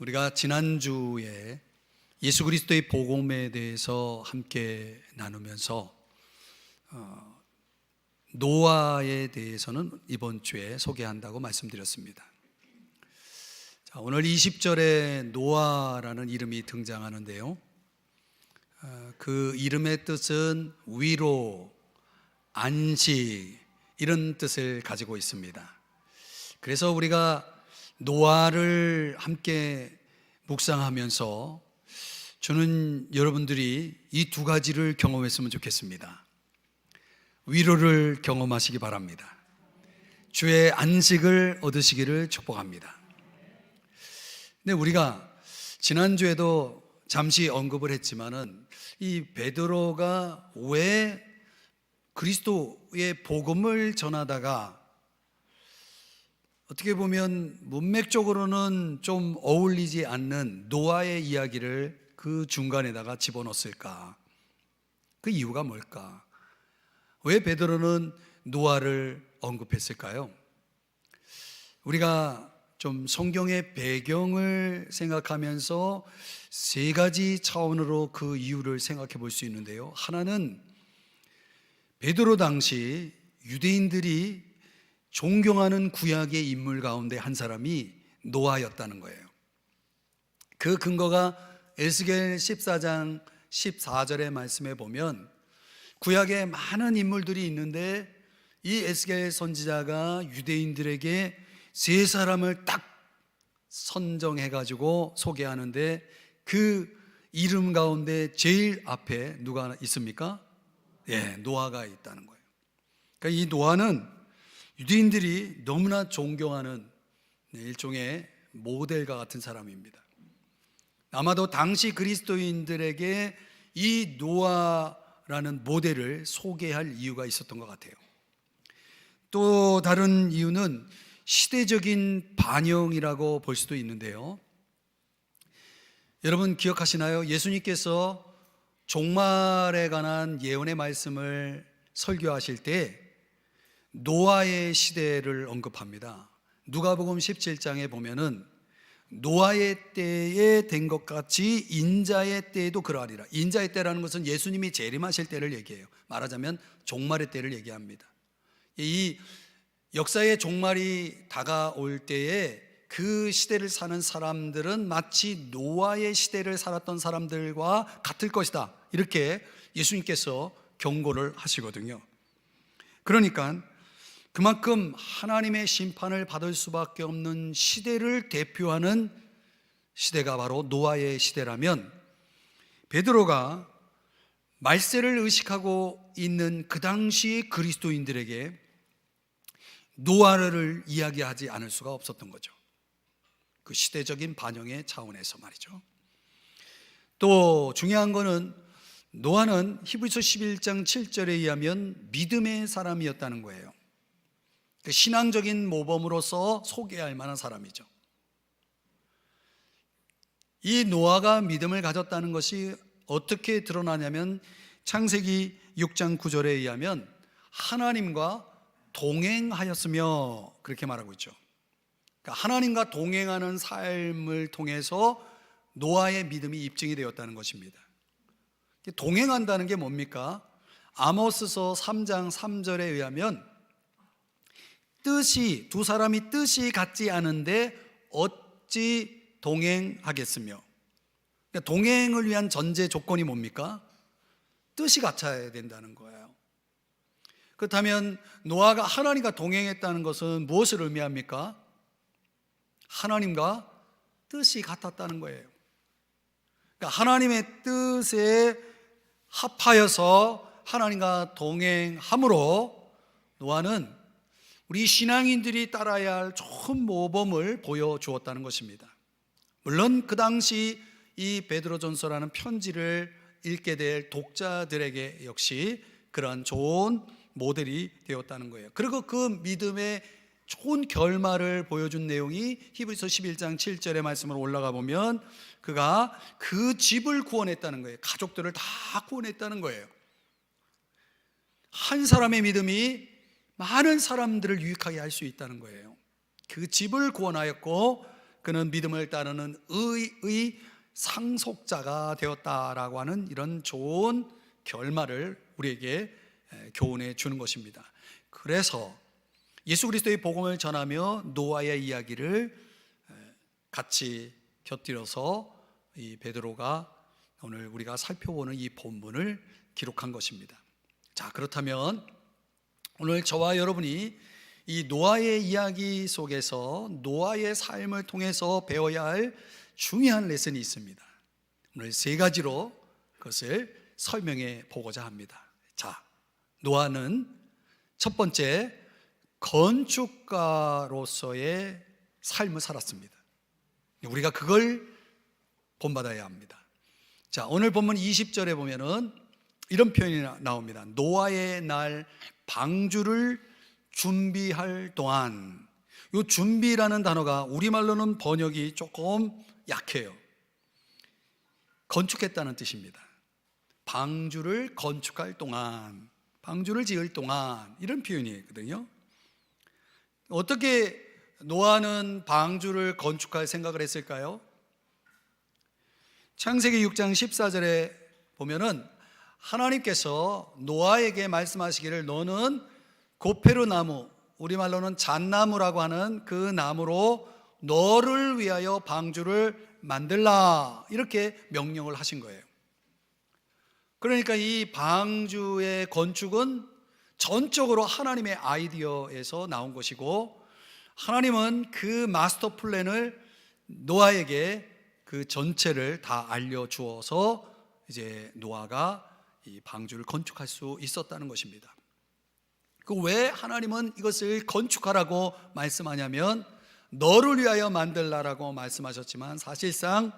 우리가 지난주에 예수 그리스도의 복음에 대해서 함께 나누면서 노아에 대해서는 이번 주에 소개한다고 말씀드렸습니다. 자, 오늘 20절에 노아라는 이름이 등장하는데요, 그 이름의 뜻은 위로, 안식, 이런 뜻을 가지고 있습니다. 그래서 우리가 노아를 함께 묵상하면서 저는 여러분들이 이 두 가지를 경험했으면 좋겠습니다. 위로를 경험하시기 바랍니다. 주의 안식을 얻으시기를 축복합니다. 근데 우리가 지난주에도 잠시 언급을 했지만은 이 베드로가 왜 그리스도의 복음을 전하다가 어떻게 보면 문맥적으로는 좀 어울리지 않는 노아의 이야기를 그 중간에다가 집어넣었을까? 그 이유가 뭘까? 왜 베드로는 노아를 언급했을까요? 우리가 좀 성경의 배경을 생각하면서 세 가지 차원으로 그 이유를 생각해 볼 수 있는데요, 하나는 베드로 당시 유대인들이 존경하는 구약의 인물 가운데 한 사람이 노아였다는 거예요. 그 근거가 에스겔 14장 14절의 말씀에 보면 구약에 많은 인물들이 있는데 이 에스겔 선지자가 유대인들에게 세 사람을 딱 선정해가지고 소개하는데 그 이름 가운데 제일 앞에 누가 있습니까? 노아가 있다는 거예요. 그러니까 이 노아는 유대인들이 너무나 존경하는 일종의 모델과 같은 사람입니다. 아마도 당시 그리스도인들에게 이 노아라는 모델을 소개할 이유가 있었던 것 같아요. 또 다른 이유는 시대적인 반영이라고 볼 수도 있는데요, 여러분 기억하시나요? 예수님께서 종말에 관한 예언의 말씀을 설교하실 때 노아의 시대를 언급합니다. 누가복음 17장에 보면은 노아의 때에 된 것 같이 인자의 때에도 그러하리라. 인자의 때라는 것은 예수님이 재림하실 때를 얘기해요. 말하자면 종말의 때를 얘기합니다. 이 역사의 종말이 다가올 때에 그 시대를 사는 사람들은 마치 노아의 시대를 살았던 사람들과 같을 것이다, 이렇게 예수님께서 경고를 하시거든요. 그러니까 그만큼 하나님의 심판을 받을 수밖에 없는 시대를 대표하는 시대가 바로 노아의 시대라면, 베드로가 말세를 의식하고 있는 그 당시 그리스도인들에게 노아를 이야기하지 않을 수가 없었던 거죠. 그 시대적인 반영의 차원에서 말이죠. 또 중요한 거는 노아는 히브리서 11장 7절에 의하면 믿음의 사람이었다는 거예요. 신앙적인 모범으로서 소개할 만한 사람이죠. 이 노아가 믿음을 가졌다는 것이 어떻게 드러나냐면 창세기 6장 9절에 의하면 하나님과 동행하였으며, 그렇게 말하고 있죠. 그러니까 하나님과 동행하는 삶을 통해서 노아의 믿음이 입증이 되었다는 것입니다. 동행한다는 게 뭡니까? 아모스서 3장 3절에 의하면 두 사람이 뜻이 같지 않은데 어찌 동행하겠으며, 그러니까 동행을 위한 전제 조건이 뭡니까? 뜻이 같아야 된다는 거예요. 그렇다면 노아가 하나님과 동행했다는 것은 무엇을 의미합니까? 하나님과 뜻이 같았다는 거예요. 그러니까 하나님의 뜻에 합하여서 하나님과 동행함으로 노아는 우리 신앙인들이 따라야 할 좋은 모범을 보여주었다는 것입니다. 물론 그 당시 이 베드로전서라는 편지를 읽게 될 독자들에게 역시 그러한 좋은 모델이 되었다는 거예요. 그리고 그 믿음의 좋은 결말을 보여준 내용이 히브리서 11장 7절의 말씀으로 올라가 보면 그가 그 집을 구원했다는 거예요. 가족들을 다 구원했다는 거예요. 한 사람의 믿음이 많은 사람들을 유익하게 할 수 있다는 거예요. 그 집을 구원하였고 그는 믿음을 따르는 의의 상속자가 되었다라고 하는 이런 좋은 결말을 우리에게 교훈해 주는 것입니다. 그래서 예수 그리스도의 복음을 전하며 노아의 이야기를 같이 곁들여서 이 베드로가 오늘 우리가 살펴보는 이 본문을 기록한 것입니다. 자, 그렇다면 오늘 저와 여러분이 이 노아의 이야기 속에서 노아의 삶을 통해서 배워야 할 중요한 레슨이 있습니다. 오늘 세 가지로 그것을 설명해 보고자 합니다. 자, 노아는 첫 번째 건축가로서의 삶을 살았습니다. 우리가 그걸 본받아야 합니다. 자, 오늘 본문 20절에 보면은 이런 표현이 나옵니다. 노아의 날 방주를 준비할 동안, 이 준비라는 단어가 우리말로는 번역이 조금 약해요. 건축했다는 뜻입니다. 방주를 건축할 동안, 방주를 지을 동안, 이런 표현이거든요. 어떻게 노아는 방주를 건축할 생각을 했을까요? 창세기 6장 14절에 보면은 하나님께서 노아에게 말씀하시기를 너는 고페르 나무, 우리말로는 잣나무라고 하는 그 나무로 너를 위하여 방주를 만들라, 이렇게 명령을 하신 거예요. 그러니까 이 방주의 건축은 전적으로 하나님의 아이디어에서 나온 것이고, 하나님은 그 마스터 플랜을 노아에게 그 전체를 다 알려주어서 이제 노아가 이 방주를 건축할 수 있었다는 것입니다. 그 왜 하나님은 이것을 건축하라고 말씀하냐면, 너를 위하여 만들라라고 말씀하셨지만 사실상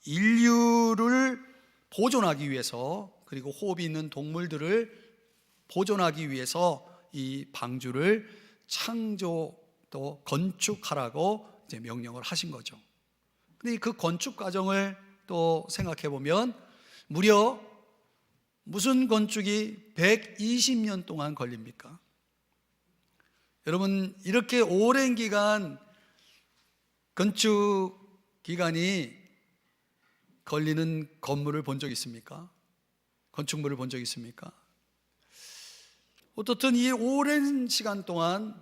인류를 보존하기 위해서, 그리고 호흡이 있는 동물들을 보존하기 위해서 이 방주를 창조 또 건축하라고 이제 명령을 하신 거죠. 근데 그 건축 과정을 또 생각해 보면 무려 무슨 건축이 120년 동안 걸립니까? 여러분, 이렇게 오랜 기간 건축 기간이 걸리는 건물을 본 적 있습니까? 건축물을 본 적 있습니까? 어떻든 이 오랜 시간 동안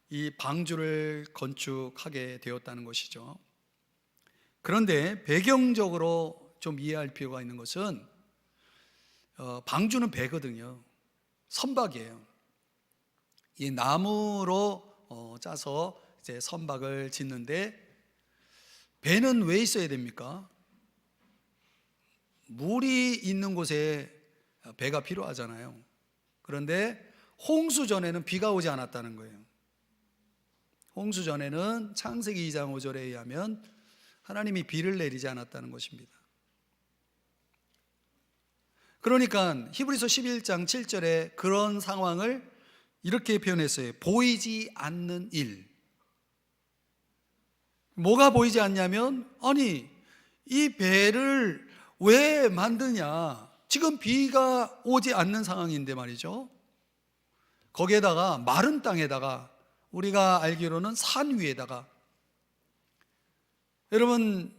이 방주를 건축하게 되었다는 것이죠. 그런데 배경적으로 좀 이해할 필요가 있는 것은 방주는 배거든요. 선박이에요. 이 나무로 짜서 이제 선박을 짓는데, 배는 왜 있어야 됩니까? 물이 있는 곳에 배가 필요하잖아요. 그런데 홍수 전에는 비가 오지 않았다는 거예요. 홍수 전에는 창세기 2장 5절에 의하면 하나님이 비를 내리지 않았다는 것입니다. 그러니까 히브리서 11장 7절에 그런 상황을 이렇게 표현했어요. 보이지 않는 일. 뭐가 보이지 않냐면, 아니 이 배를 왜 만드냐, 지금 비가 오지 않는 상황인데 말이죠. 거기에다가 마른 땅에다가, 우리가 알기로는 산 위에다가, 여러분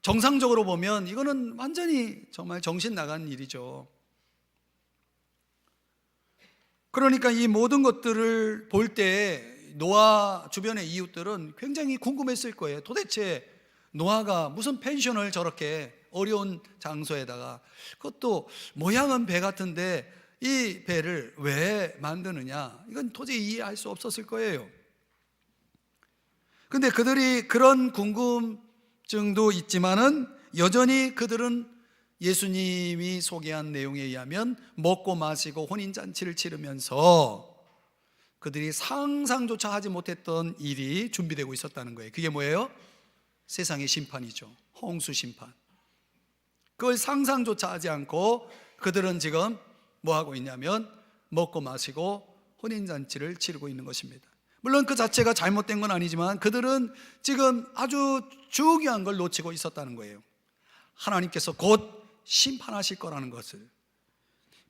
정상적으로 보면 이거는 완전히 정말 정신 나간 일이죠. 그러니까 이 모든 것들을 볼 때 노아 주변의 이웃들은 굉장히 궁금했을 거예요. 도대체 노아가 무슨 펜션을 저렇게 어려운 장소에다가, 그것도 모양은 배 같은데 이 배를 왜 만드느냐, 이건 도저히 이해할 수 없었을 거예요. 근데 그들이 그런 궁금증도 있지만은 여전히 그들은 예수님이 소개한 내용에 의하면 먹고 마시고 혼인잔치를 치르면서 그들이 상상조차 하지 못했던 일이 준비되고 있었다는 거예요. 그게 뭐예요? 세상의 심판이죠. 홍수 심판. 그걸 상상조차 하지 않고 그들은 지금 뭐 하고 있냐면 먹고 마시고 혼인잔치를 치르고 있는 것입니다. 물론 그 자체가 잘못된 건 아니지만 그들은 지금 아주 중요한 걸 놓치고 있었다는 거예요. 하나님께서 곧 심판하실 거라는 것을.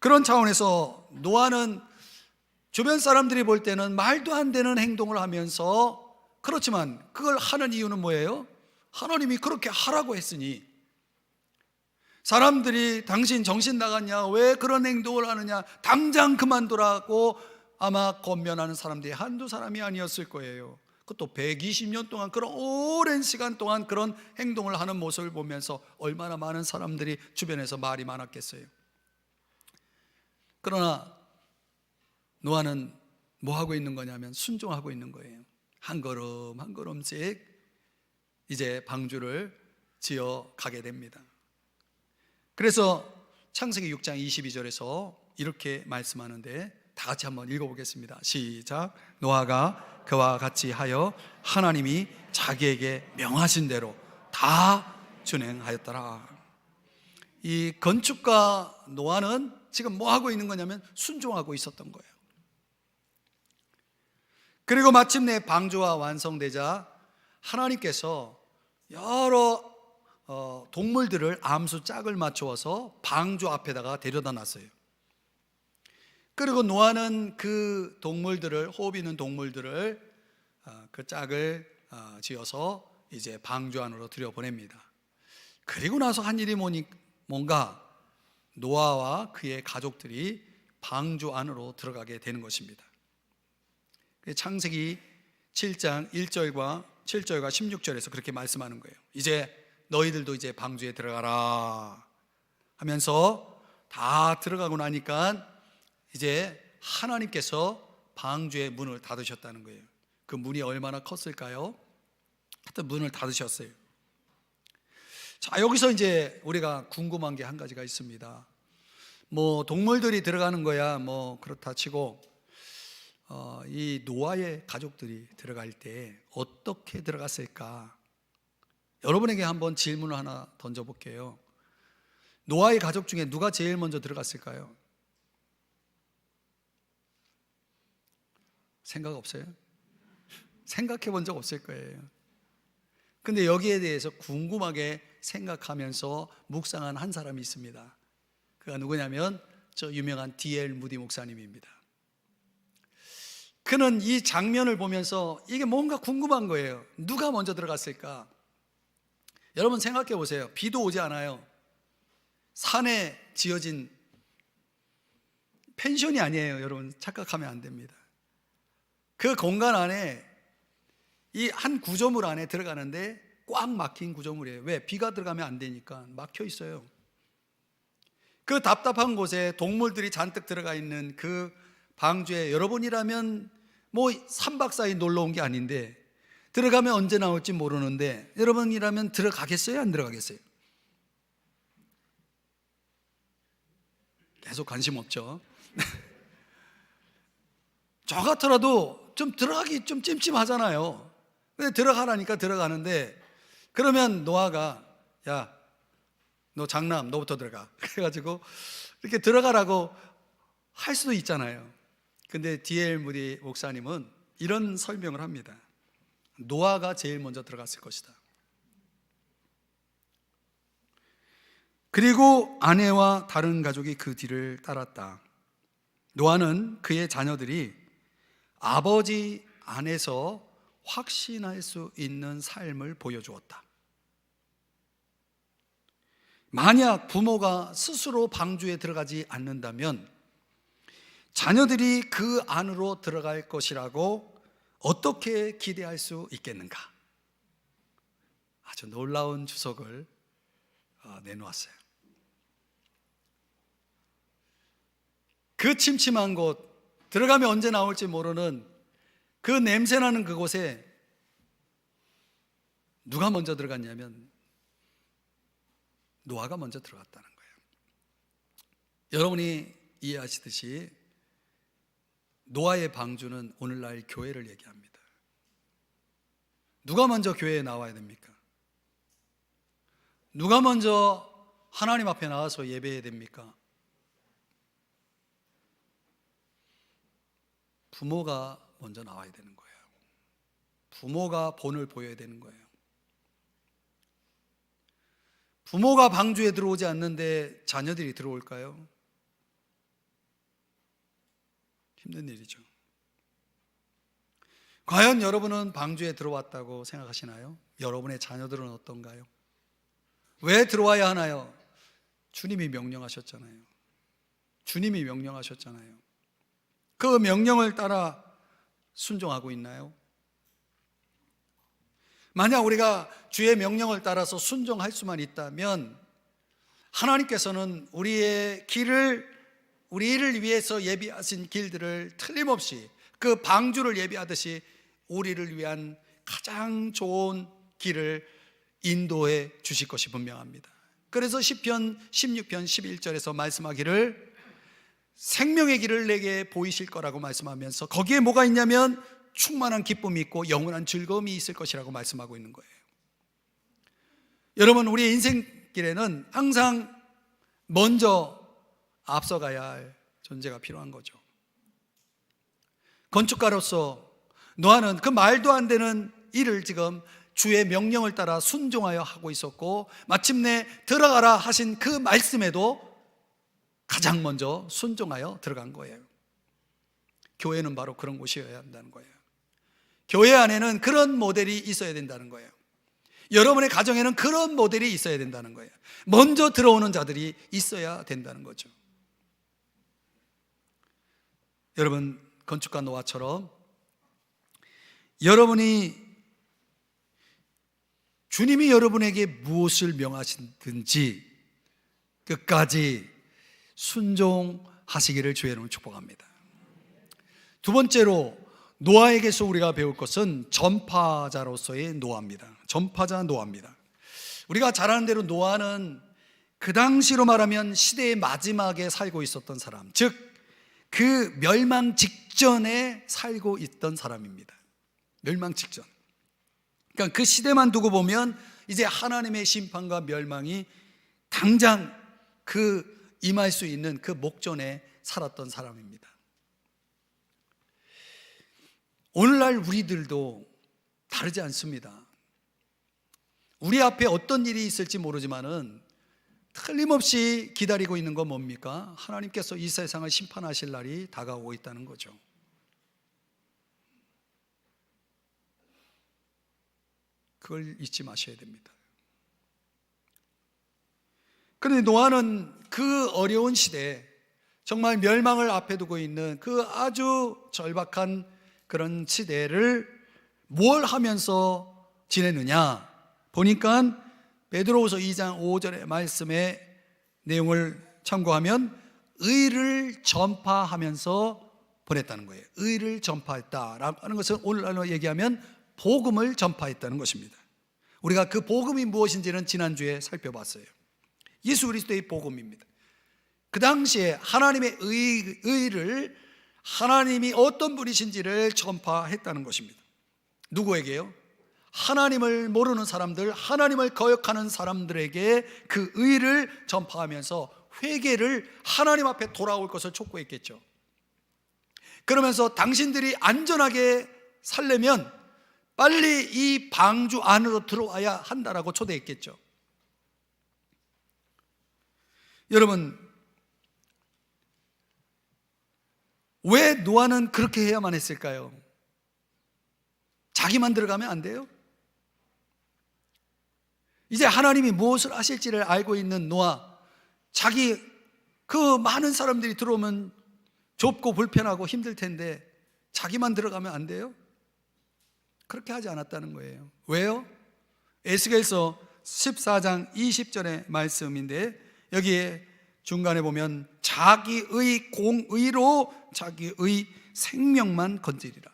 그런 차원에서 노아는 주변 사람들이 볼 때는 말도 안 되는 행동을 하면서, 그렇지만 그걸 하는 이유는 뭐예요? 하나님이 그렇게 하라고 했으니, 사람들이 당신 정신 나갔냐, 왜 그런 행동을 하느냐, 당장 그만두라고 아마 권면하는 사람들이 한두 사람이 아니었을 거예요. 그것도 120년 동안, 그런 오랜 시간 동안 그런 행동을 하는 모습을 보면서 얼마나 많은 사람들이 주변에서 말이 많았겠어요. 그러나 노아는 뭐 하고 있는 거냐면 순종하고 있는 거예요. 한 걸음 한 걸음씩 이제 방주를 지어 가게 됩니다. 그래서 창세기 6장 22절에서 이렇게 말씀하는데, 다 같이 한번 읽어보겠습니다. 시작. 노아가 그와 같이 하여 하나님이 자기에게 명하신 대로 다 준행하였더라. 이 건축가 노아는 지금 뭐 하고 있는 거냐면 순종하고 있었던 거예요. 그리고 마침내 방주가 완성되자 하나님께서 여러 동물들을 암수 짝을 맞추어서 방주 앞에다가 데려다 놨어요. 그리고 노아는 그 동물들을, 호흡 있는 동물들을 그 짝을 지어서 이제 방주 안으로 들여보냅니다. 그리고 나서 한 일이 뭔가 노아와 그의 가족들이 방주 안으로 들어가게 되는 것입니다. 창세기 7장 1절과 7절과 16절에서 그렇게 말씀하는 거예요. 이제 너희들도 이제 방주에 들어가라 하면서 다 들어가고 나니까 이제 하나님께서 방주의 문을 닫으셨다는 거예요. 그 문이 얼마나 컸을까요? 하여튼 문을 닫으셨어요. 자, 여기서 이제 우리가 궁금한 게 한 가지가 있습니다. 뭐 동물들이 들어가는 거야 뭐 그렇다 치고 이 노아의 가족들이 들어갈 때 어떻게 들어갔을까? 여러분에게 한번 질문을 하나 던져볼게요. 노아의 가족 중에 누가 제일 먼저 들어갔을까요? 생각 없어요? 생각해 본 적 없을 거예요. 근데 여기에 대해서 궁금하게 생각하면서 묵상한 한 사람이 있습니다. 그가 누구냐면 저 유명한 D.L. 무디 목사님입니다. 그는 이 장면을 보면서 이게 뭔가 궁금한 거예요. 누가 먼저 들어갔을까? 여러분 생각해 보세요. 비도 오지 않아요. 산에 지어진 펜션이 아니에요. 여러분 착각하면 안 됩니다. 그 공간 안에 이 한 구조물 안에 들어가는데 꽉 막힌 구조물이에요. 왜? 비가 들어가면 안 되니까 막혀 있어요. 그 답답한 곳에 동물들이 잔뜩 들어가 있는 그 방주에 여러분이라면 뭐 3박 4일 놀러 온 게 아닌데 들어가면 언제 나올지 모르는데 여러분이라면 들어가겠어요? 안 들어가겠어요? 계속 관심 없죠? 저 같더라도 좀 들어가기 좀 찜찜하잖아요. 근데 들어가라니까 들어가는데, 그러면 노아가 야, 너 장남 너부터 들어가 그래가지고 이렇게 들어가라고 할 수도 있잖아요. 근데 D.L. 무디 목사님은 이런 설명을 합니다. 노아가 제일 먼저 들어갔을 것이다. 그리고 아내와 다른 가족이 그 뒤를 따랐다. 노아는 그의 자녀들이 아버지 안에서 확신할 수 있는 삶을 보여주었다. 만약 부모가 스스로 방주에 들어가지 않는다면 자녀들이 그 안으로 들어갈 것이라고 어떻게 기대할 수 있겠는가? 아주 놀라운 주석을 내놓았어요. 그 침침한 곳, 들어가면 언제 나올지 모르는 그 냄새나는 그곳에 누가 먼저 들어갔냐면 노아가 먼저 들어갔다는 거예요. 여러분이 이해하시듯이 노아의 방주는 오늘날 교회를 얘기합니다. 누가 먼저 교회에 나와야 됩니까? 누가 먼저 하나님 앞에 나와서 예배해야 됩니까? 부모가 먼저 나와야 되는 거예요. 부모가 본을 보여야 되는 거예요. 부모가 방주에 들어오지 않는데 자녀들이 들어올까요? 힘든 일이죠. 과연 여러분은 방주에 들어왔다고 생각하시나요? 여러분의 자녀들은 어떤가요? 왜 들어와야 하나요? 주님이 명령하셨잖아요. 주님이 명령하셨잖아요. 그 명령을 따라 순종하고 있나요? 만약 우리가 주의 명령을 따라서 순종할 수만 있다면 하나님께서는 우리의 길을, 우리를 위해서 예비하신 길들을 틀림없이 그 방주를 예비하듯이 우리를 위한 가장 좋은 길을 인도해 주실 것이 분명합니다. 그래서 시편 16편 11절에서 말씀하기를 생명의 길을 내게 보이실 거라고 말씀하면서 거기에 뭐가 있냐면 충만한 기쁨이 있고 영원한 즐거움이 있을 것이라고 말씀하고 있는 거예요. 여러분, 우리의 인생길에는 항상 먼저 앞서가야 할 존재가 필요한 거죠. 건축가로서 노아는 그 말도 안 되는 일을 지금 주의 명령을 따라 순종하여 하고 있었고, 마침내 들어가라 하신 그 말씀에도 가장 먼저 순종하여 들어간 거예요. 교회는 바로 그런 곳이어야 한다는 거예요. 교회 안에는 그런 모델이 있어야 된다는 거예요. 여러분의 가정에는 그런 모델이 있어야 된다는 거예요. 먼저 들어오는 자들이 있어야 된다는 거죠. 여러분, 건축가 노아처럼 여러분이 주님이 여러분에게 무엇을 명하시든지 끝까지 순종하시기를 주의 이름으로 축복합니다. 두 번째로 노아에게서 우리가 배울 것은 전파자로서의 노아입니다. 전파자 노아입니다. 우리가 잘 아는 대로 노아는 그 당시로 말하면 시대의 마지막에 살고 있었던 사람, 즉 그 멸망 직전에 살고 있던 사람입니다. 멸망 직전. 그러니까 그 시대만 두고 보면 이제 하나님의 심판과 멸망이 당장 그 임할 수 있는 그 목전에 살았던 사람입니다. 오늘날 우리들도 다르지 않습니다. 우리 앞에 어떤 일이 있을지 모르지만은 틀림없이 기다리고 있는 건 뭡니까? 하나님께서 이 세상을 심판하실 날이 다가오고 있다는 거죠. 그걸 잊지 마셔야 됩니다. 그런데 노아는 그 어려운 시대에 정말 멸망을 앞에 두고 있는 그 아주 절박한 그런 시대를 뭘 하면서 지내느냐 보니까 베드로후서 2장 5절의 말씀의 내용을 참고하면 의를 전파하면서 보냈다는 거예요. 의를 전파했다라고 하는 것은 오늘날로 얘기하면 복음을 전파했다는 것입니다. 우리가 그 복음이 무엇인지는 지난주에 살펴봤어요. 예수 그리스도의 복음입니다. 그 당시에 하나님의 의를, 하나님이 어떤 분이신지를 전파했다는 것입니다. 누구에게요? 하나님을 모르는 사람들, 하나님을 거역하는 사람들에게 그 의를 전파하면서 회개를 하나님 앞에 돌아올 것을 촉구했겠죠. 그러면서 당신들이 안전하게 살려면 빨리 이 방주 안으로 들어와야 한다라고 초대했겠죠. 여러분, 왜 노아는 그렇게 해야만 했을까요? 자기만 들어가면 안 돼요? 이제 하나님이 무엇을 하실지를 알고 있는 노아, 자기 그 많은 사람들이 들어오면 좁고 불편하고 힘들 텐데 자기만 들어가면 안 돼요? 그렇게 하지 않았다는 거예요. 왜요? 에스겔서 14장 20절의 말씀인데 여기에 중간에 보면 자기의 공의로 자기의 생명만 건지리라.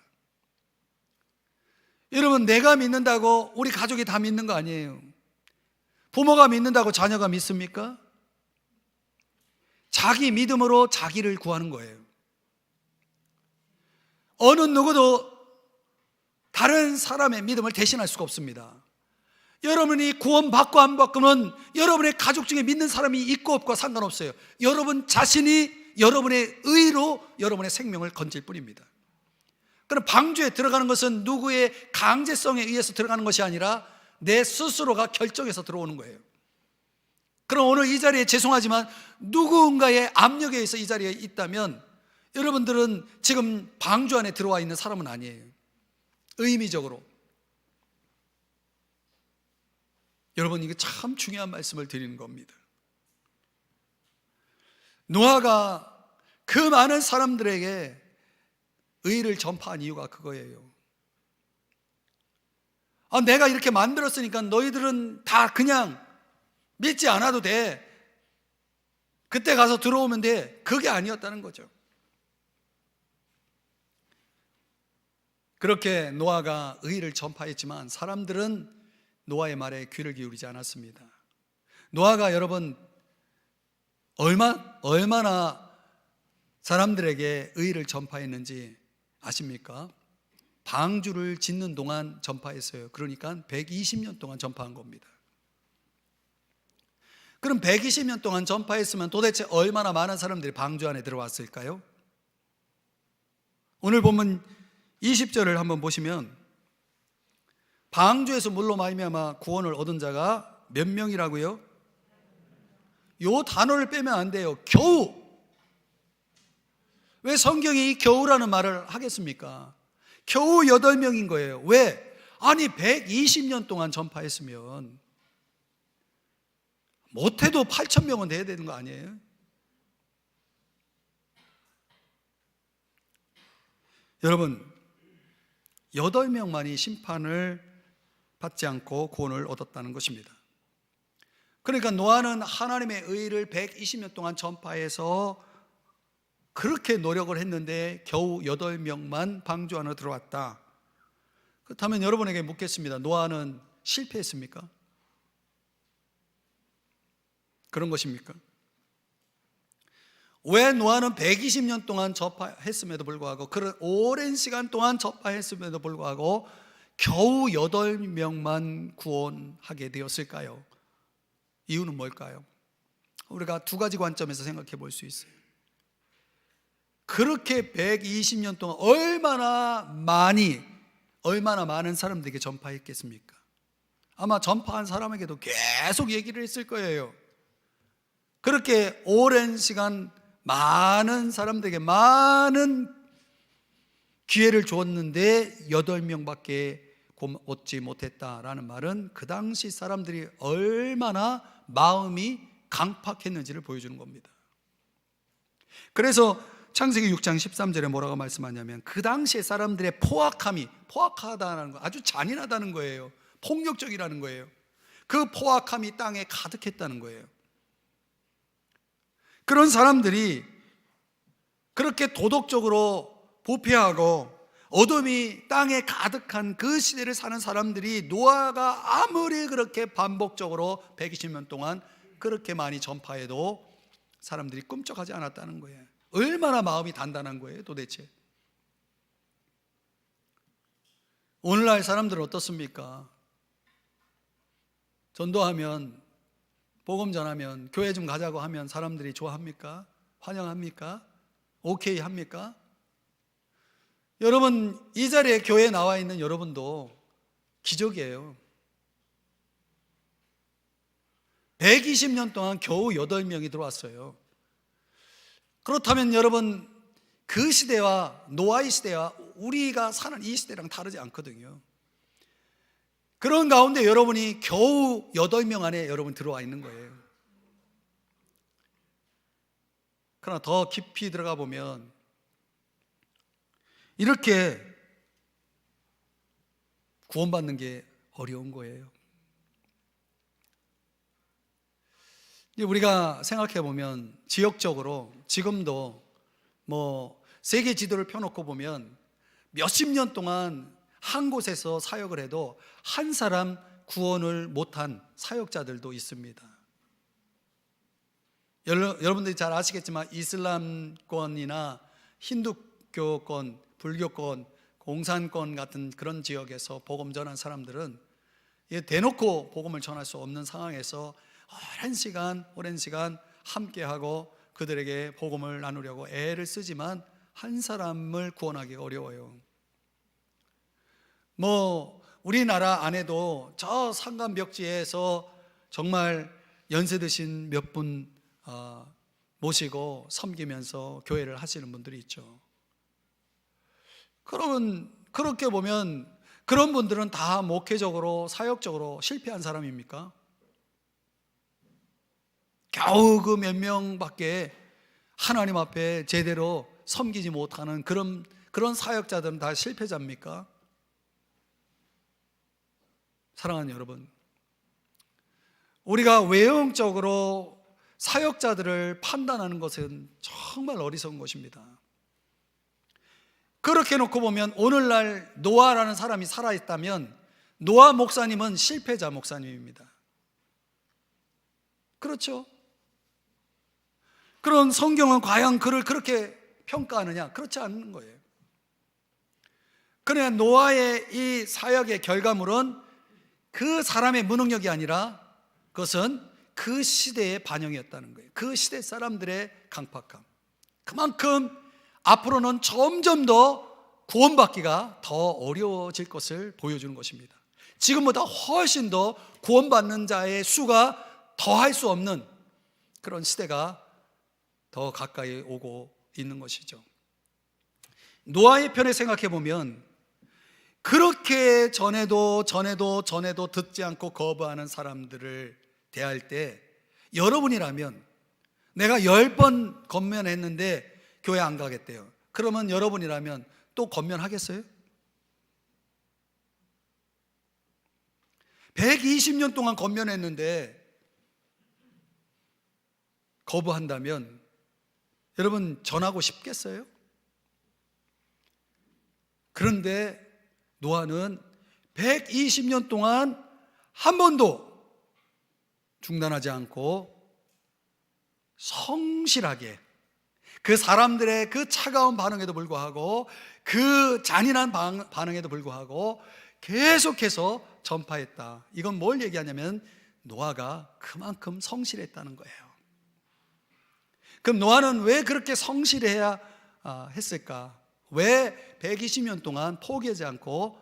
여러분, 내가 믿는다고 우리 가족이 다 믿는 거 아니에요. 부모가 믿는다고 자녀가 믿습니까? 자기 믿음으로 자기를 구하는 거예요. 어느 누구도 다른 사람의 믿음을 대신할 수가 없습니다. 여러분이 구원받고 안 받고는 여러분의 가족 중에 믿는 사람이 있고 없고 상관없어요. 여러분 자신이 여러분의 의로 여러분의 생명을 건질 뿐입니다. 그럼 방주에 들어가는 것은 누구의 강제성에 의해서 들어가는 것이 아니라 내 스스로가 결정해서 들어오는 거예요. 그럼 오늘 이 자리에 죄송하지만 누군가의 압력에 의해서 이 자리에 있다면 여러분들은 지금 방주 안에 들어와 있는 사람은 아니에요. 의미적으로. 여러분, 이게 참 중요한 말씀을 드리는 겁니다. 노아가 그 많은 사람들에게 의를 전파한 이유가 그거예요. 내가 이렇게 만들었으니까 너희들은 다 그냥 믿지 않아도 돼. 그때 가서 들어오면 돼. 그게 아니었다는 거죠. 그렇게 노아가 의를 전파했지만 사람들은 노아의 말에 귀를 기울이지 않았습니다. 노아가 여러분 얼마나 사람들에게 의를 전파했는지 아십니까? 방주를 짓는 동안 전파했어요. 그러니까 120년 동안 전파한 겁니다. 그럼 120년 동안 전파했으면 도대체 얼마나 많은 사람들이 방주 안에 들어왔을까요? 오늘 본문 20절을 한번 보시면 방주에서 물로 말미암아 구원을 얻은 자가 몇 명이라고요? 요 단어를 빼면 안 돼요. 겨우. 왜 성경이 겨우라는 말을 하겠습니까? 겨우 8명인 거예요. 왜? 아니 120년 동안 전파했으면 못해도 8,000명은 돼야 되는 거 아니에요? 여러분, 8명만이 심판을 받지 않고 구원을 얻었다는 것입니다. 그러니까 노아는 하나님의 의를 120년 동안 전파해서 그렇게 노력을 했는데 겨우 8명만 방주 안으로 들어왔다. 그렇다면 여러분에게 묻겠습니다. 노아는 실패했습니까? 그런 것입니까? 왜 노아는 120년 동안 전파했음에도 불구하고, 그런 오랜 시간 동안 전파했음에도 불구하고 겨우 8명만 구원하게 되었을까요? 이유는 뭘까요? 우리가 두 가지 관점에서 생각해 볼 수 있어요. 그렇게 120년 동안 얼마나 많은 사람들에게 전파했겠습니까? 아마 전파한 사람에게도 계속 얘기를 했을 거예요. 그렇게 오랜 시간 많은 사람들에게 많은 기회를 주었는데 8명밖에 얻지 못했다라는 말은 그 당시 사람들이 얼마나 마음이 강팍했는지를 보여주는 겁니다. 그래서 창세기 6장 13절에 뭐라고 말씀하냐면 그 당시의 사람들의 포악하다는 거, 아주 잔인하다는 거예요. 폭력적이라는 거예요. 그 포악함이 땅에 가득했다는 거예요. 그런 사람들이 그렇게 도덕적으로 부패하고 어둠이 땅에 가득한 그 시대를 사는 사람들이 노아가 아무리 그렇게 반복적으로 120년 동안 그렇게 많이 전파해도 사람들이 꿈쩍하지 않았다는 거예요. 얼마나 마음이 단단한 거예요 도대체. 오늘날 사람들은 어떻습니까? 전도하면, 복음 전하면, 교회 좀 가자고 하면 사람들이 좋아합니까? 환영합니까? 오케이 합니까? 여러분, 이 자리에 교회에 나와 있는 여러분도 기적이에요. 120년 동안 겨우 8명이 들어왔어요. 그렇다면 여러분, 그 시대와 노아의 시대와 우리가 사는 이 시대랑 다르지 않거든요. 그런 가운데 여러분이 겨우 8명 안에 여러분 들어와 있는 거예요. 그러나 더 깊이 들어가 보면 이렇게 구원받는 게 어려운 거예요. 우리가 생각해 보면 지역적으로 지금도 세계 지도를 펴놓고 보면 몇십 년 동안 한 곳에서 사역을 해도 한 사람 구원을 못한 사역자들도 있습니다. 여러분들이 잘 아시겠지만 이슬람권이나 힌두교권, 불교권, 공산권 같은 그런 지역에서 복음 전한 사람들은 대놓고 복음을 전할 수 없는 상황에서 오랜 시간 함께하고 그들에게 복음을 나누려고 애를 쓰지만 한 사람을 구원하기가 어려워요. 우리나라 안에도 저 산간벽지에서 정말 연세 드신 몇 분 모시고 섬기면서 교회를 하시는 분들이 있죠. 그러면 그렇게 보면 그런 분들은 다 목회적으로 사역적으로 실패한 사람입니까? 겨우 그 몇 명밖에 하나님 앞에 제대로 섬기지 못하는 그런 사역자들은 다 실패자입니까? 사랑하는 여러분, 우리가 외형적으로 사역자들을 판단하는 것은 정말 어리석은 것입니다. 그렇게 놓고 보면 오늘날 노아라는 사람이 살아있다면 노아 목사님은 실패자 목사님입니다. 그렇죠? 그런 성경은 과연 그를 그렇게 평가하느냐? 그렇지 않는 거예요. 그러나 노아의 이 사역의 결과물은 그 사람의 무능력이 아니라 그것은 그 시대의 반영이었다는 거예요. 그 시대 사람들의 강팍함. 그만큼 앞으로는 점점 더 구원받기가 더 어려워질 것을 보여주는 것입니다. 지금보다 훨씬 더 구원받는 자의 수가 더할 수 없는 그런 시대가 더 가까이 오고 있는 것이죠. 노아의 편에 생각해 보면 그렇게 전에도 듣지 않고 거부하는 사람들을 대할 때 여러분이라면 내가 10번 건면했는데 교회 안 가겠대요. 그러면 여러분이라면 또 건면하겠어요? 120년 동안 건면했는데 거부한다면 여러분 전하고 싶겠어요? 그런데 노아는 120년 동안 한 번도 중단하지 않고 성실하게 그 사람들의 그 차가운 반응에도 불구하고 그 잔인한 반응에도 불구하고 계속해서 전파했다. 이건 뭘 얘기하냐면 노아가 그만큼 성실했다는 거예요. 그럼 노아는 왜 그렇게 성실해야 했을까? 왜 120년 동안 포기하지 않고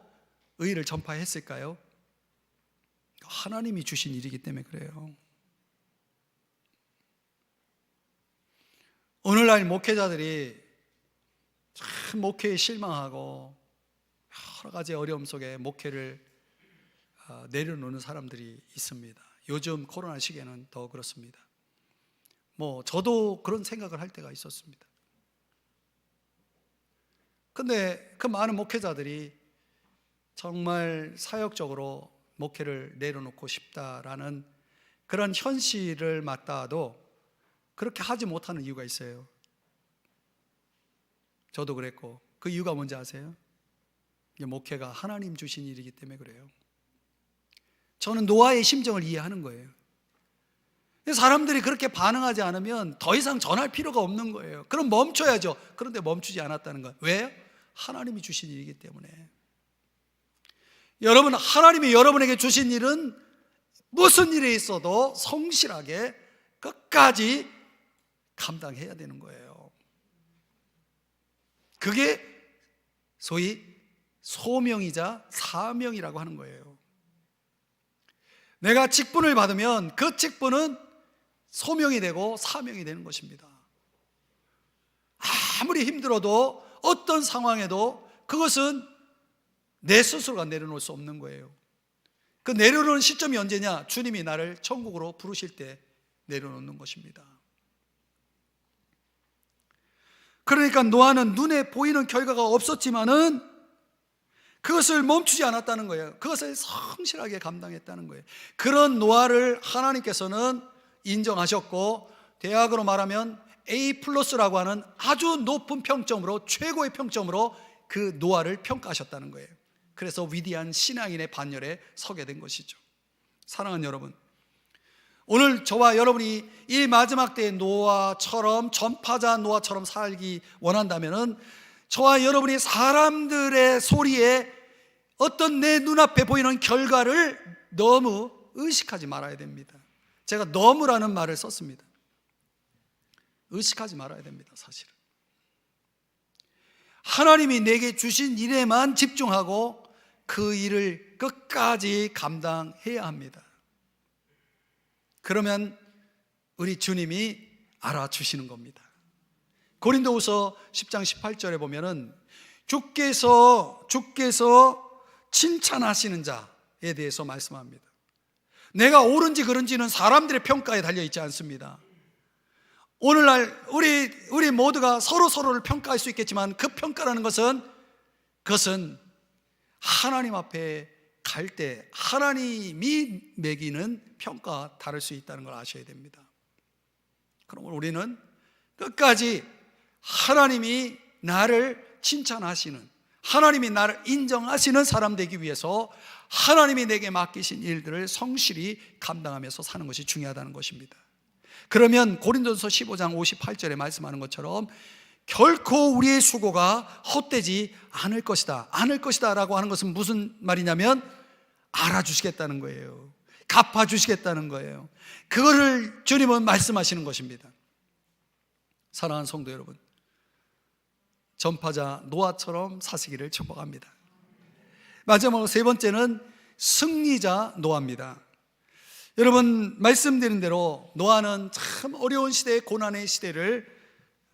의를 전파했을까요? 하나님이 주신 일이기 때문에 그래요. 오늘날 목회자들이 참 목회에 실망하고 여러 가지 어려움 속에 목회를 내려놓는 사람들이 있습니다. 요즘 코로나 시기에는 더 그렇습니다. 저도 그런 생각을 할 때가 있었습니다. 근데 그 많은 목회자들이 정말 사역적으로 목회를 내려놓고 싶다라는 그런 현실을 맞닿아도 그렇게 하지 못하는 이유가 있어요. 저도 그랬고, 그 이유가 뭔지 아세요? 목회가 하나님 주신 일이기 때문에 그래요. 저는 노아의 심정을 이해하는 거예요. 사람들이 그렇게 반응하지 않으면 더 이상 전할 필요가 없는 거예요. 그럼 멈춰야죠. 그런데 멈추지 않았다는 거예요. 왜요? 하나님이 주신 일이기 때문에. 여러분, 하나님이 여러분에게 주신 일은 무슨 일이 있어도 성실하게 끝까지 감당해야 되는 거예요. 그게 소위 소명이자 사명이라고 하는 거예요. 내가 직분을 받으면 그 직분은 소명이 되고 사명이 되는 것입니다. 아무리 힘들어도 어떤 상황에도 그것은 내 스스로가 내려놓을 수 없는 거예요. 그 내려놓는 시점이 언제냐? 주님이 나를 천국으로 부르실 때 내려놓는 것입니다. 그러니까 노아는 눈에 보이는 결과가 없었지만은 그것을 멈추지 않았다는 거예요. 그것을 성실하게 감당했다는 거예요. 그런 노아를 하나님께서는 인정하셨고, 대학으로 말하면 A+라고 하는 아주 높은 평점으로, 최고의 평점으로 그 노아를 평가하셨다는 거예요. 그래서 위대한 신앙인의 반열에 서게 된 것이죠. 사랑하는 여러분, 오늘 저와 여러분이 이 마지막 때의 노아처럼, 전파자 노아처럼 살기 원한다면은 저와 여러분이 사람들의 소리에 어떤 내 눈앞에 보이는 결과를 너무 의식하지 말아야 됩니다. 제가 너무라는 말을 썼습니다. 의식하지 말아야 됩니다. 사실은 하나님이 내게 주신 일에만 집중하고 그 일을 끝까지 감당해야 합니다. 그러면 우리 주님이 알아주시는 겁니다. 고린도후서 10장 18절에 보면은 주께서 칭찬하시는 자에 대해서 말씀합니다. 내가 옳은지 그른지는 사람들의 평가에 달려 있지 않습니다. 오늘날 우리 모두가 서로를 평가할 수 있겠지만 그 평가라는 그것은 하나님 앞에 갈 때 하나님이 매기는 평가와 다를 수 있다는 걸 아셔야 됩니다. 그럼 우리는 끝까지 하나님이 나를 칭찬하시는, 하나님이 나를 인정하시는 사람 되기 위해서 하나님이 내게 맡기신 일들을 성실히 감당하면서 사는 것이 중요하다는 것입니다. 그러면 고린도전서 15장 58절에 말씀하는 것처럼 결코 우리의 수고가 헛되지 않을 것이다 라고 하는 것은 무슨 말이냐면 알아주시겠다는 거예요. 갚아주시겠다는 거예요. 그거를 주님은 말씀하시는 것입니다. 사랑하는 성도 여러분, 전파자 노아처럼 사시기를 축복합니다. 마지막으로 세 번째는 승리자 노아입니다. 여러분, 말씀드린 대로 노아는 참 어려운 시대, 고난의 시대를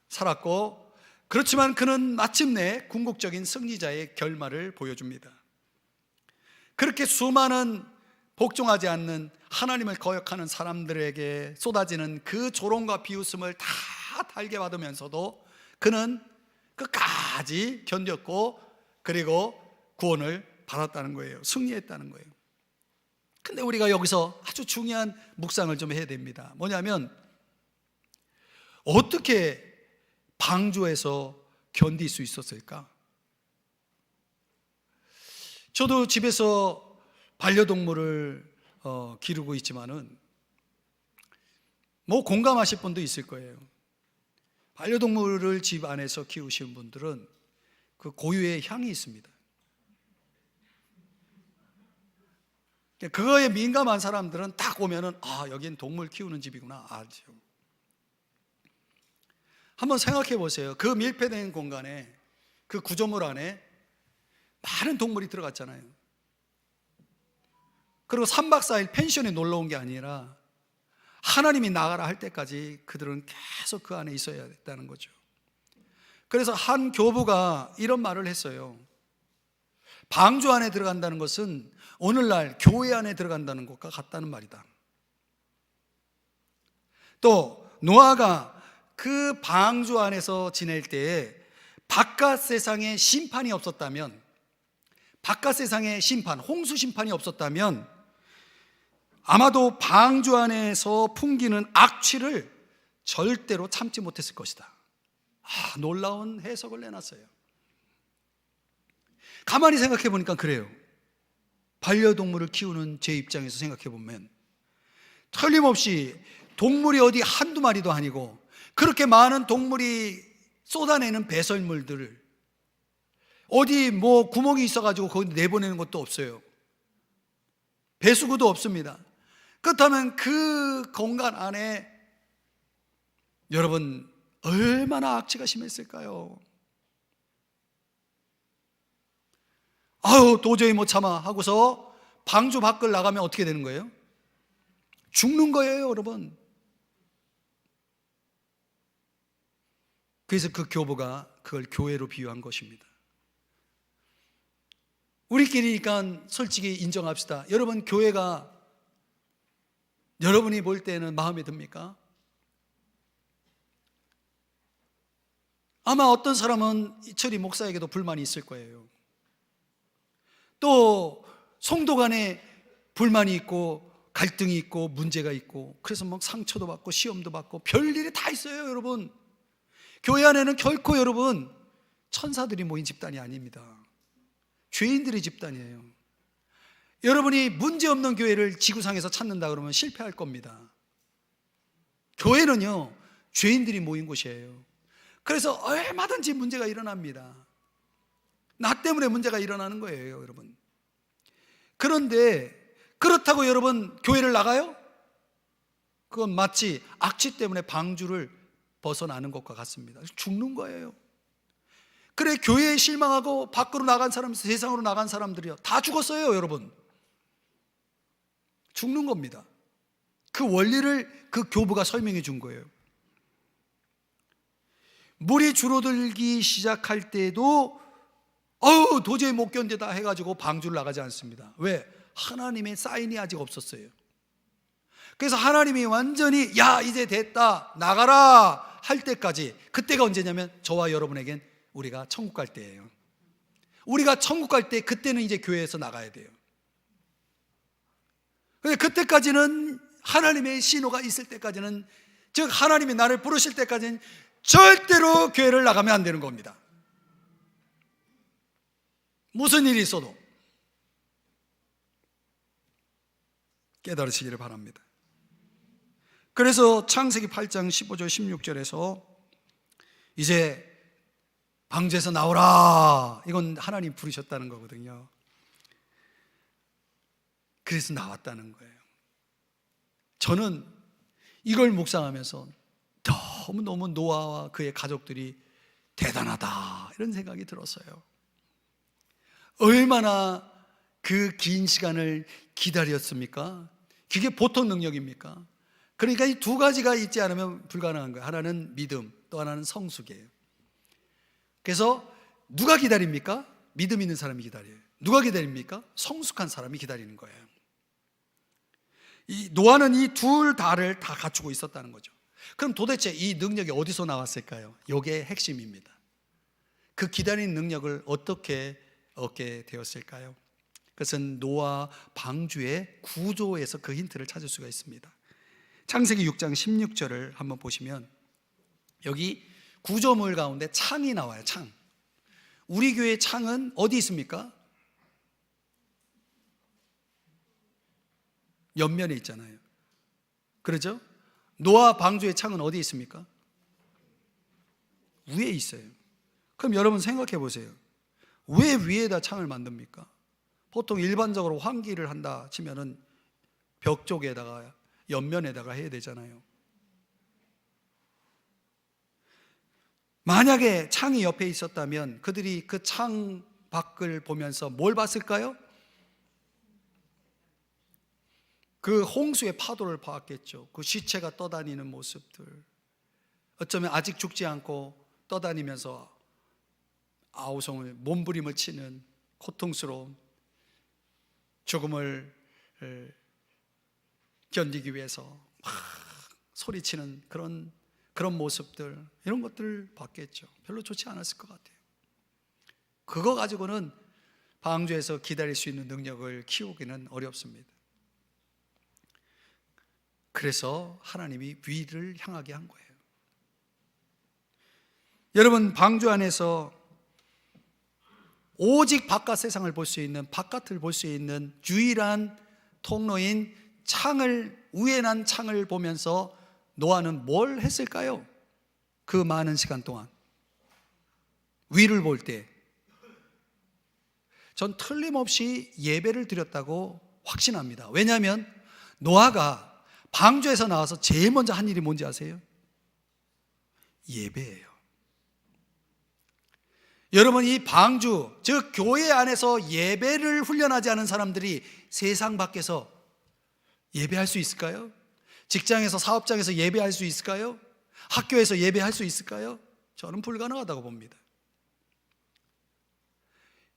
살았고, 그렇지만 그는 마침내 궁극적인 승리자의 결말을 보여줍니다. 그렇게 수많은 복종하지 않는 하나님을 거역하는 사람들에게 쏟아지는 그 조롱과 비웃음을 다 달게 받으면서도 그는 끝까지 견뎠고, 그리고 구원을 받았다는 거예요. 승리했다는 거예요. 근데 우리가 여기서 아주 중요한 묵상을 좀 해야 됩니다. 뭐냐면 어떻게 방주에서 견딜 수 있었을까? 저도 집에서 반려동물을 기르고 있지만은 뭐 공감하실 분도 있을 거예요. 반려동물을 집 안에서 키우시는 분들은 그 고유의 향이 있습니다. 그거에 민감한 사람들은 딱 오면은 여긴 동물 키우는 집이구나 알죠. 한번 생각해 보세요. 그 밀폐된 공간에, 그 구조물 안에 많은 동물이 들어갔잖아요. 그리고 3박 4일 펜션에 놀러 온 게 아니라 하나님이 나가라 할 때까지 그들은 계속 그 안에 있어야 했다는 거죠. 그래서 한 교부가 이런 말을 했어요. 방주 안에 들어간다는 것은 오늘날 교회 안에 들어간다는 것과 같다는 말이다. 또 노아가 그 방주 안에서 지낼 때에 바깥 세상에 심판이 없었다면, 바깥 세상에 심판, 홍수 심판이 없었다면 아마도 방주 안에서 풍기는 악취를 절대로 참지 못했을 것이다. 놀라운 해석을 내놨어요. 가만히 생각해 보니까 그래요. 반려동물을 키우는 제 입장에서 생각해 보면 틀림없이 동물이 어디 한두 마리도 아니고 그렇게 많은 동물이 쏟아내는 배설물들을 어디 뭐 구멍이 있어가지고 거기 내보내는 것도 없어요. 배수구도 없습니다. 그렇다면 그 공간 안에 여러분 얼마나 악취가 심했을까요? 도저히 못 참아 하고서 방주 밖을 나가면 어떻게 되는 거예요? 죽는 거예요, 여러분. 그래서 그 교부가 그걸 교회로 비유한 것입니다. 우리끼리니까 솔직히 인정합시다. 여러분, 교회가 여러분이 볼 때는 마음에 듭니까? 아마 어떤 사람은 이철이 목사에게도 불만이 있을 거예요. 또 성도 간에 불만이 있고 갈등이 있고 문제가 있고, 그래서 막 상처도 받고 시험도 받고 별일이 다 있어요. 여러분, 교회 안에는 결코 여러분 천사들이 모인 집단이 아닙니다. 죄인들의 집단이에요. 여러분이 문제없는 교회를 지구상에서 찾는다 그러면 실패할 겁니다. 교회는요 죄인들이 모인 곳이에요. 그래서 얼마든지 문제가 일어납니다. 나 때문에 문제가 일어나는 거예요, 여러분. 그런데 그렇다고 여러분 교회를 나가요? 그건 마치 악취 때문에 방주를 벗어나는 것과 같습니다. 죽는 거예요. 그래, 교회에 실망하고 밖으로 나간 사람, 세상으로 나간 사람들이요 다 죽었어요, 여러분. 죽는 겁니다. 그 원리를 그 교부가 설명해 준 거예요. 물이 줄어들기 시작할 때도 도저히 못 견디다 해가지고 방주를 나가지 않습니다. 왜? 하나님의 사인이 아직 없었어요. 그래서 하나님이 완전히 야 이제 됐다 나가라 할 때까지, 그때가 언제냐면 저와 여러분에겐 우리가 천국 갈 때예요. 우리가 천국 갈 때 그때는 이제 교회에서 나가야 돼요. 근데 그때까지는 하나님의 신호가 있을 때까지는, 즉 하나님이 나를 부르실 때까지는 절대로 교회를 나가면 안 되는 겁니다. 무슨 일이 있어도 깨달으시기를 바랍니다. 그래서 창세기 8장 15절 16절에서 이제 방주에서 나오라, 이건 하나님 부르셨다는 거거든요. 그래서 나왔다는 거예요. 저는 이걸 묵상하면서 너무너무 노아와 그의 가족들이 대단하다 이런 생각이 들었어요. 얼마나 그 긴 시간을 기다렸습니까? 그게 보통 능력입니까? 그러니까 이 두 가지가 있지 않으면 불가능한 거예요. 하나는 믿음, 또 하나는 성숙이에요. 그래서 누가 기다립니까? 믿음 있는 사람이 기다려요. 누가 기다립니까? 성숙한 사람이 기다리는 거예요. 이 노아는 이 둘 다를 다 갖추고 있었다는 거죠. 그럼 도대체 이 능력이 어디서 나왔을까요? 이게 핵심입니다. 그 기다리는 능력을 어떻게 얻게 되었을까요? 그것은 노아 방주의 구조에서 그 힌트를 찾을 수가 있습니다. 창세기 6장 16절을 한번 보시면 여기 구조물 가운데 창이 나와요. 창. 우리 교회 창은 어디 있습니까? 옆면에 있잖아요. 그렇죠? 노아 방주의 창은 어디 있습니까? 위에 있어요. 그럼 여러분 생각해 보세요. 왜 위에다 창을 만듭니까? 보통 일반적으로 환기를 한다 치면은 벽 쪽에다가 옆면에다가 해야 되잖아요. 만약에 창이 옆에 있었다면 그들이 그 창 밖을 보면서 뭘 봤을까요? 그 홍수의 파도를 봤겠죠. 그 시체가 떠다니는 모습들, 어쩌면 아직 죽지 않고 떠다니면서 아우성을 몸부림을 치는 고통스러운 죽음을 견디기 위해서 막 소리치는 그런 모습들, 이런 것들 봤겠죠. 별로 좋지 않았을 것 같아요. 그거 가지고는 방주에서 기다릴 수 있는 능력을 키우기는 어렵습니다. 그래서 하나님이 위를 향하게 한 거예요. 여러분, 방주 안에서 오직 바깥 세상을 볼 수 있는, 바깥을 볼 수 있는 유일한 통로인 창을, 우연한 창을 보면서 노아는 뭘 했을까요? 그 많은 시간 동안 위를 볼 때 전 틀림없이 예배를 드렸다고 확신합니다. 왜냐하면 노아가 방주에서 나와서 제일 먼저 한 일이 뭔지 아세요? 예배예요. 여러분, 이 방주, 즉 교회 안에서 예배를 훈련하지 않은 사람들이 세상 밖에서 예배할 수 있을까요? 직장에서, 사업장에서 예배할 수 있을까요? 학교에서 예배할 수 있을까요? 저는 불가능하다고 봅니다.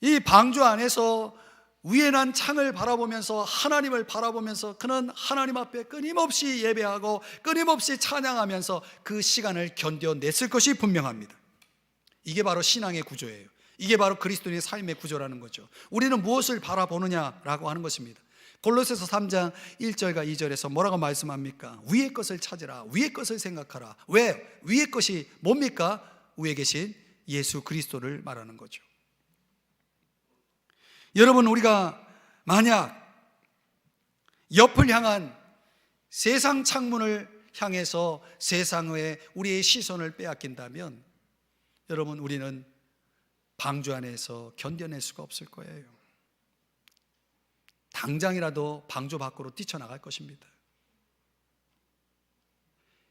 이 방주 안에서 위에난 창을 바라보면서, 하나님을 바라보면서 그는 하나님 앞에 끊임없이 예배하고 끊임없이 찬양하면서 그 시간을 견뎌냈을 것이 분명합니다. 이게 바로 신앙의 구조예요. 이게 바로 그리스도인의 삶의 구조라는 거죠. 우리는 무엇을 바라보느냐라고 하는 것입니다. 골로새서 3장 1절과 2절에서 뭐라고 말씀합니까? 위의 것을 찾으라, 위의 것을 생각하라. 왜? 위의 것이 뭡니까? 위에 계신 예수 그리스도를 말하는 거죠. 여러분, 우리가 만약 옆을 향한 세상 창문을 향해서 세상의 우리의 시선을 빼앗긴다면 여러분, 우리는 방주 안에서 견뎌낼 수가 없을 거예요. 당장이라도 방주 밖으로 뛰쳐나갈 것입니다.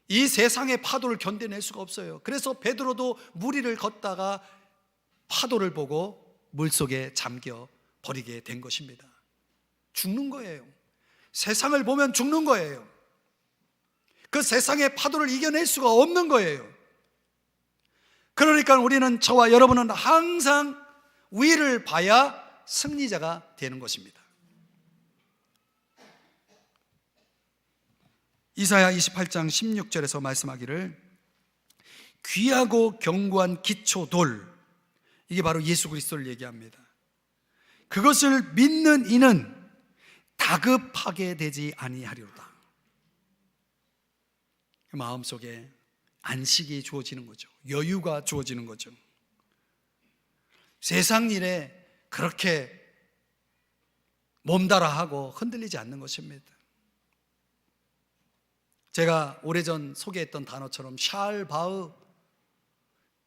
이 세상의 파도를 견뎌낼 수가 없어요. 그래서 베드로도 물 위를 걷다가 파도를 보고 물속에 잠겨 버리게 된 것입니다. 죽는 거예요. 세상을 보면 죽는 거예요. 그 세상의 파도를 이겨낼 수가 없는 거예요. 그러니까 우리는, 저와 여러분은 항상 위를 봐야 승리자가 되는 것입니다. 이사야 28장 16절에서 말씀하기를 귀하고 견고한 기초돌, 이게 바로 예수 그리스도를 얘기합니다. 그것을 믿는 이는 다급하게 되지 아니하리로다. 마음속에 안식이 주어지는 거죠. 여유가 주어지는 거죠. 세상 일에 그렇게 몸달아하고 흔들리지 않는 것입니다. 제가 오래전 소개했던 단어처럼 샬바흐,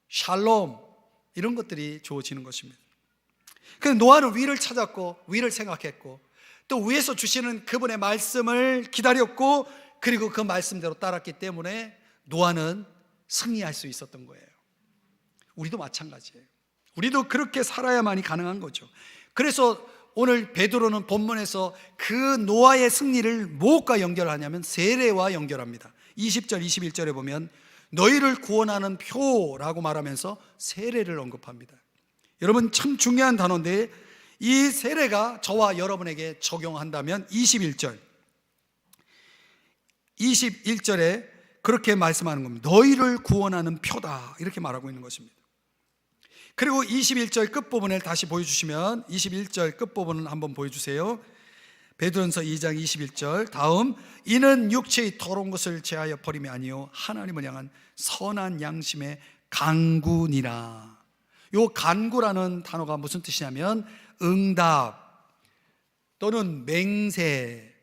샬롬, 이런 것들이 주어지는 것입니다. 그래서 노아는 위를 찾았고 위를 생각했고 또 위에서 주시는 그분의 말씀을 기다렸고 그리고 그 말씀대로 따랐기 때문에 노아는 승리할 수 있었던 거예요. 우리도 마찬가지예요. 우리도 그렇게 살아야만이 가능한 거죠. 그래서 오늘 베드로는 본문에서 그 노아의 승리를 무엇과 연결하냐면 세례와 연결합니다. 20절 21절에 보면 너희를 구원하는 표라고 말하면서 세례를 언급합니다. 여러분, 참 중요한 단어인데 이 세례가 저와 여러분에게 적용한다면 21절에 그렇게 말씀하는 겁니다. 너희를 구원하는 표다, 이렇게 말하고 있는 것입니다. 그리고 21절 끝부분을 다시 보여주시면 21절 끝부분을 한번 보여주세요. 베드로전서 2장 21절 다음 이는 육체의 더러운 것을 제하여 버림이 아니요 하나님을 향한 선한 양심의 간구니라. 요 간구라는 단어가 무슨 뜻이냐면 응답 또는 맹세,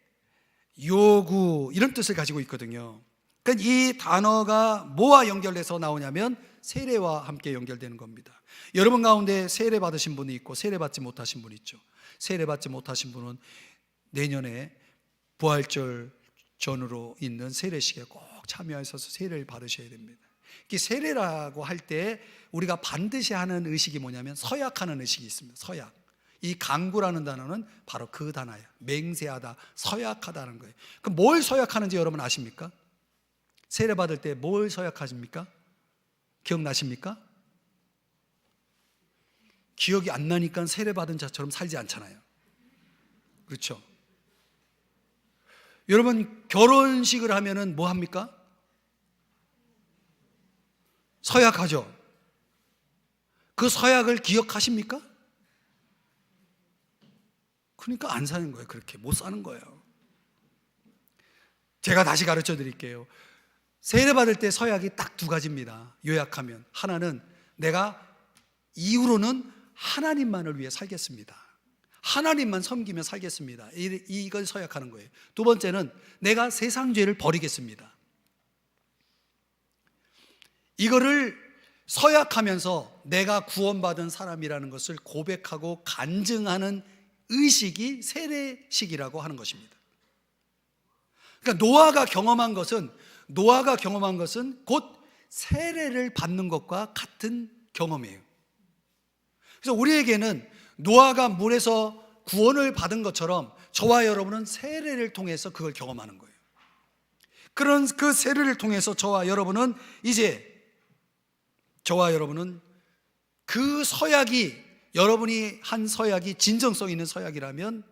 요구, 이런 뜻을 가지고 있거든요. 그러니까 이 단어가 뭐와 연결돼서 나오냐면 세례와 함께 연결되는 겁니다. 여러분 가운데 세례 받으신 분이 있고 세례 받지 못하신 분이 있죠. 세례 받지 못하신 분은 내년에 부활절 전으로 있는 세례식에 꼭 참여하셔서 세례를 받으셔야 됩니다. 세례라고 할 때 우리가 반드시 하는 의식이 뭐냐면 서약하는 의식이 있습니다. 서약. 이 간구라는 단어는 바로 그 단어예요. 맹세하다, 서약하다는 거예요. 그럼 뭘 서약하는지 여러분 아십니까? 세례 받을 때 뭘 서약하십니까? 기억나십니까? 기억이 안 나니까 세례 받은 자처럼 살지 않잖아요. 그렇죠? 여러분 결혼식을 하면은 뭐 합니까? 서약하죠. 그 서약을 기억하십니까? 그러니까 안 사는 거예요. 그렇게 못 사는 거예요. 제가 다시 가르쳐 드릴게요. 세례 받을 때 서약이 딱 두 가지입니다. 요약하면 하나는 내가 이후로는 하나님만을 위해 살겠습니다. 하나님만 섬기며 살겠습니다. 이걸 서약하는 거예요. 두 번째는 내가 세상 죄를 버리겠습니다. 이거를 서약하면서 내가 구원받은 사람이라는 것을 고백하고 간증하는 의식이 세례식이라고 하는 것입니다. 그러니까 노아가 경험한 것은 곧 세례를 받는 것과 같은 경험이에요. 그래서 우리에게는 노아가 물에서 구원을 받은 것처럼 저와 여러분은 세례를 통해서 그걸 경험하는 거예요. 그런 그 세례를 통해서 저와 여러분은 그 서약이, 여러분이 한 서약이 진정성 있는 서약이라면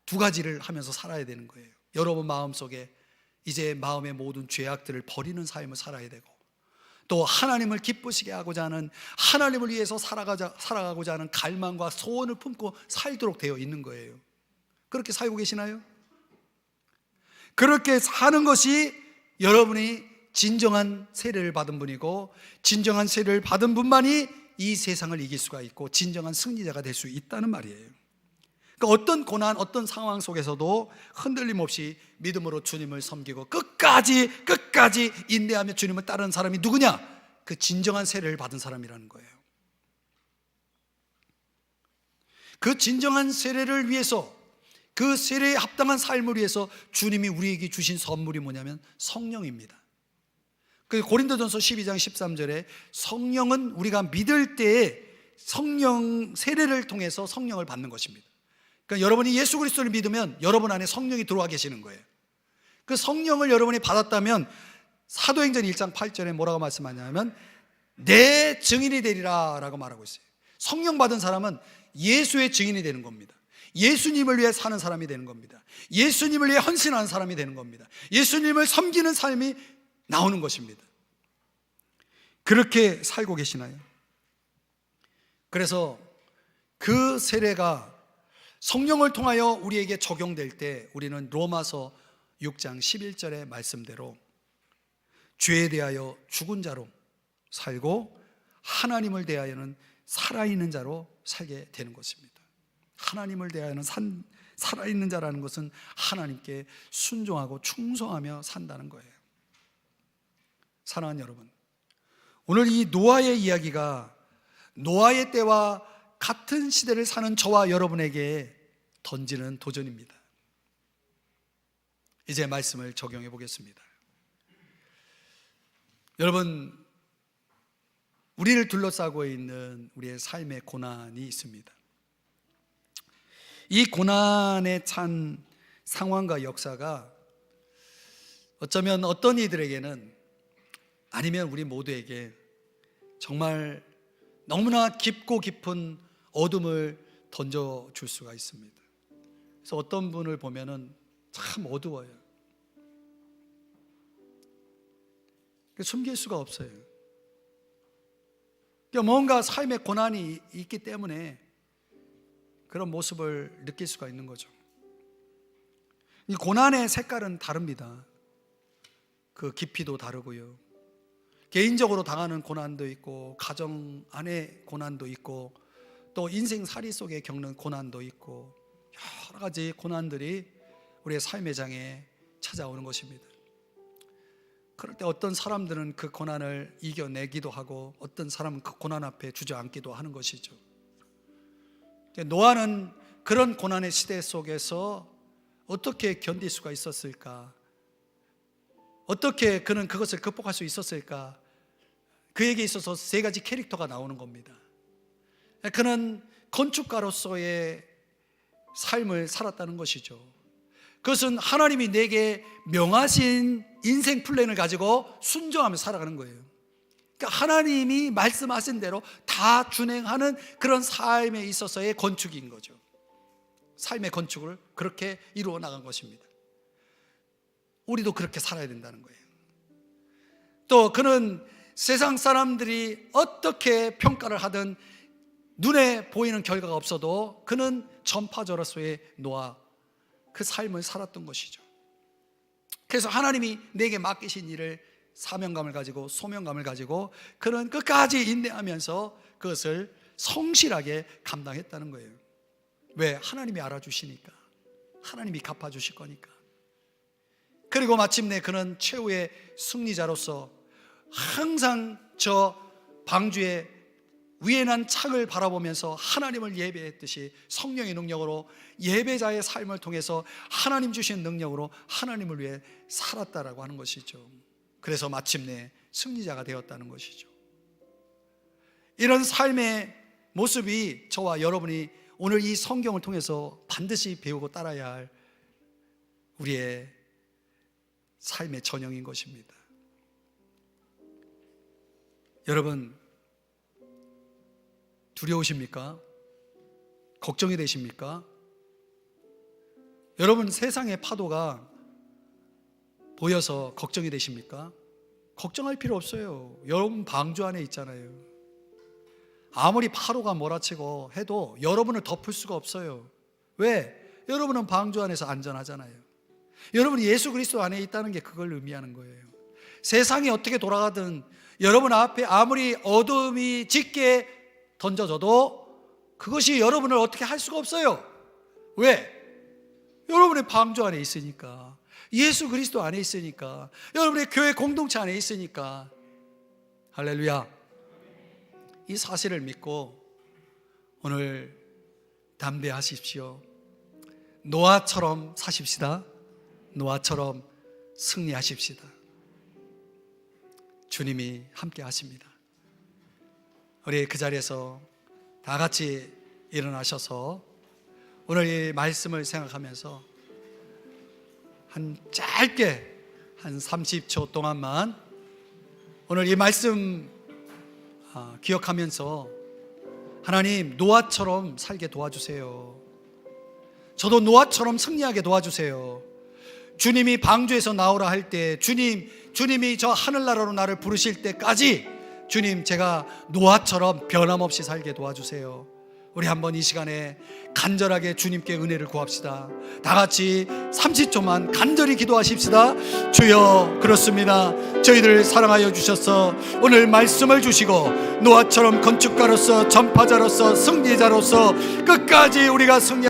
두 가지를 하면서 살아야 되는 거예요. 여러분 마음속에 이제 마음의 모든 죄악들을 버리는 삶을 살아야 되고, 또 하나님을 기쁘시게 하고자 하는, 하나님을 위해서 살아가고자 하는 갈망과 소원을 품고 살도록 되어 있는 거예요. 그렇게 살고 계시나요? 그렇게 사는 것이 여러분이 진정한 세례를 받은 분이고, 진정한 세례를 받은 분만이 이 세상을 이길 수가 있고 진정한 승리자가 될 수 있다는 말이에요. 그러니까 어떤 고난, 어떤 상황 속에서도 흔들림 없이 믿음으로 주님을 섬기고 끝까지 인내하며 주님을 따르는 사람이 누구냐? 그 진정한 세례를 받은 사람이라는 거예요. 그 진정한 세례를 위해서, 그 세례에 합당한 삶을 위해서 주님이 우리에게 주신 선물이 뭐냐면 성령입니다. 그 고린도전서 12장 13절에 성령은 우리가 믿을 때에 성령 세례를 통해서 성령을 받는 것입니다. 그러니까 여러분이 예수 그리스도를 믿으면 여러분 안에 성령이 들어와 계시는 거예요. 그 성령을 여러분이 받았다면 사도행전 1장 8절에 뭐라고 말씀하냐면 내 증인이 되리라 라고 말하고 있어요. 성령 받은 사람은 예수의 증인이 되는 겁니다. 예수님을 위해 사는 사람이 되는 겁니다. 예수님을 위해 헌신하는 사람이 되는 겁니다. 예수님을 섬기는 삶이 나오는 것입니다. 그렇게 살고 계시나요? 그래서 그 세례가 성령을 통하여 우리에게 적용될 때 우리는 로마서 6장 11절의 말씀대로 죄에 대하여 죽은 자로 살고 하나님을 대하여는 살아있는 자로 살게 되는 것입니다. 하나님을 대하여는 살아있는 자라는 것은 하나님께 순종하고 충성하며 산다는 거예요. 사랑하는 여러분, 오늘 이 노아의 이야기가 노아의 때와 같은 시대를 사는 저와 여러분에게 던지는 도전입니다. 이제 말씀을 적용해 보겠습니다. 여러분, 우리를 둘러싸고 있는 우리의 삶의 고난이 있습니다. 이 고난에 찬 상황과 역사가 어쩌면 어떤 이들에게는, 아니면 우리 모두에게 정말 너무나 깊고 깊은 어둠을 던져줄 수가 있습니다. 그래서 어떤 분을 보면은 참 어두워요. 숨길 수가 없어요. 뭔가 삶의 고난이 있기 때문에 그런 모습을 느낄 수가 있는 거죠. 이 고난의 색깔은 다릅니다. 그 깊이도 다르고요. 개인적으로 당하는 고난도 있고, 가정 안의 고난도 있고, 또 인생살이 속에 겪는 고난도 있고, 여러 가지 고난들이 우리의 삶의 장에 찾아오는 것입니다. 그럴 때 어떤 사람들은 그 고난을 이겨내기도 하고, 어떤 사람은 그 고난 앞에 주저앉기도 하는 것이죠. 노아는 그런 고난의 시대 속에서 어떻게 견딜 수가 있었을까? 어떻게 그는 그것을 극복할 수 있었을까? 그에게 있어서 세 가지 캐릭터가 나오는 겁니다. 그는 건축가로서의 삶을 살았다는 것이죠. 그것은 하나님이 내게 명하신 인생 플랜을 가지고 순종하며 살아가는 거예요. 그러니까 하나님이 말씀하신 대로 다 준행하는 그런 삶에 있어서의 건축인 거죠. 삶의 건축을 그렇게 이루어 나간 것입니다. 우리도 그렇게 살아야 된다는 거예요. 또 그는 세상 사람들이 어떻게 평가를 하든 눈에 보이는 결과가 없어도 그는 전파자로서의 노아, 그 삶을 살았던 것이죠. 그래서 하나님이 내게 맡기신 일을 사명감을 가지고, 소명감을 가지고 그는 끝까지 인내하면서 그것을 성실하게 감당했다는 거예요. 왜? 하나님이 알아주시니까, 하나님이 갚아주실 거니까. 그리고 마침내 그는 최후의 승리자로서 항상 저 방주의 위에 난 창을 바라보면서 하나님을 예배했듯이 성령의 능력으로 예배자의 삶을 통해서 하나님 주신 능력으로 하나님을 위해 살았다라고 하는 것이죠. 그래서 마침내 승리자가 되었다는 것이죠. 이런 삶의 모습이 저와 여러분이 오늘 이 성경을 통해서 반드시 배우고 따라야 할 우리의 삶의 전형인 것입니다. 여러분, 두려우십니까? 걱정이 되십니까? 여러분, 세상의 파도가 보여서 걱정이 되십니까? 걱정할 필요 없어요. 여러분 방주 안에 있잖아요. 아무리 파도가 몰아치고 해도 여러분을 덮을 수가 없어요. 왜? 여러분은 방주 안에서 안전하잖아요. 여러분이 예수 그리스도 안에 있다는 게 그걸 의미하는 거예요. 세상이 어떻게 돌아가든 여러분 앞에 아무리 어둠이 짙게 던져져도 그것이 여러분을 어떻게 할 수가 없어요. 왜? 여러분의 방주 안에 있으니까, 예수 그리스도 안에 있으니까, 여러분의 교회 공동체 안에 있으니까. 할렐루야. 이 사실을 믿고 오늘 담대하십시오. 노아처럼 사십시다. 노아처럼 승리하십시다. 주님이 함께 하십니다. 우리 그 자리에서 다 같이 일어나셔서 오늘 이 말씀을 생각하면서 짧게 한 30초 동안만 오늘 이 말씀 기억하면서 하나님, 노아처럼 살게 도와주세요. 저도 노아처럼 승리하게 도와주세요. 주님이 방주에서 나오라 할 때, 주님이 저 하늘나라로 나를 부르실 때까지 주님, 제가 노아처럼 변함없이 살게 도와주세요. 우리 한번 이 시간에 간절하게 주님께 은혜를 구합시다. 다 같이 30초만 간절히 기도하십시다. 주여, 그렇습니다. 저희들 사랑하여 주셔서 오늘 말씀을 주시고 노아처럼 건축가로서 전파자로서 승리자로서 끝까지 우리가 승리